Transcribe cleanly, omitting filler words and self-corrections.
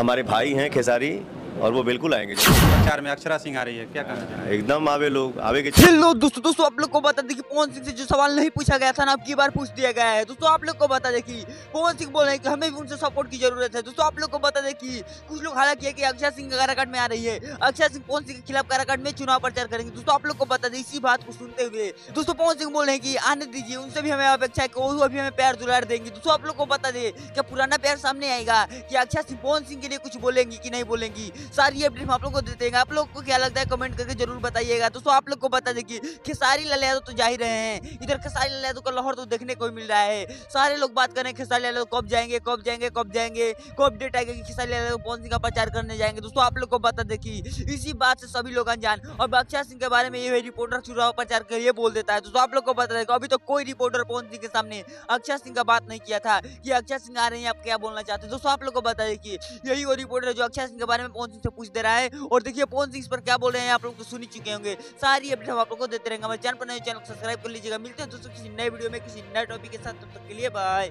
हमारे भाई हैं खेसारी और वो बिल्कुल आएंगे। प्रचार में अक्षरा सिंह आ रही है, क्या कहना चाहिए? एकदम आवे लोग आवे के। हेलो दोस्तों आप लोग को बता दें कि पवन सिंह से जो सवाल नहीं पूछा गया था ना, अब की बार पूछ दिया गया है। दोस्तों आप लोग को बता दें कि पवन सिंह बोल रहे हैं कि हमें भी उनसे सपोर्ट की जरूरत है। दोस्तों आप लोग को बता दें कि कुछ लोग हालांकि है कि अक्षय सिंह काराकाट में आ रही है, अक्षय सिंह पवन सिंह के खिलाफ काराकाट में चुनाव प्रचार करेंगे। दोस्तों आप लोग को बता दें, इसी बात को सुनते हुए दोस्तों पवन सिंह बोल रहे हैं कि आने दीजिए, उनसे भी हमें अपेक्षा है कि वो अभी हमें प्यार दुलार देंगे। दोस्तों आप लोग को बता दें क्या पुराना प्यार सामने आएगा, कि अक्षय सिंह पवन सिंह के लिए कुछ बोलेंगी कि नहीं बोलेंगी, सारी अपडेट हम आप लोग को देते हैं। आप लोग को क्या लगता है कमेंट करके जरूर बताइएगा। दोस्तों आप लोग को बता दें कि खेसारी लाल यादव तो जा ही रहे हैं, इधर खेसारी लाल यादव का लाहौर तो देखने को मिल रहा है। सारे लोग बात कर रहे हैं खेसारी लाल यादव कब जाएंगे कब जाएंगे कब जाएंगे, कब अपडेट आएगा कि खेसारी लाल यादव पवन सिंह का प्रचार करने जाएंगे। दोस्तों आप लोग को बता दें कि इसी बात से सभी लोग अनजान, और अक्षय सिंह के बारे में ये रिपोर्टर चुनाव प्रचार कर ये बोल देता है। दोस्तों आप लोग को बता दें कि अभी तो कोई रिपोर्टर पवन सिंह के सामने अक्षय सिंह का बात नहीं किया था कि अक्षय सिंह आ रहे हैं, आप क्या बोलना चाहते हैं। दोस्तों आप लोग को बता दें कि यही वो रिपोर्टर है जो अक्षय सिंह के बारे में पवन सिंह से पूछ दे रहा है, और देखिए पवन सिंह इस पर क्या बोल रहे हैं आप लोग तो सुन ही चुके होंगे। सारी अपडेट हम आप लोग को देते रहेंगे। हमारे चैनल पर नए चैनल को सब्सक्राइब कर लीजिएगा। मिलते हैं दोस्तों किसी नए वीडियो में किसी नए टॉपिक के साथ, तब तक के लिए बाय।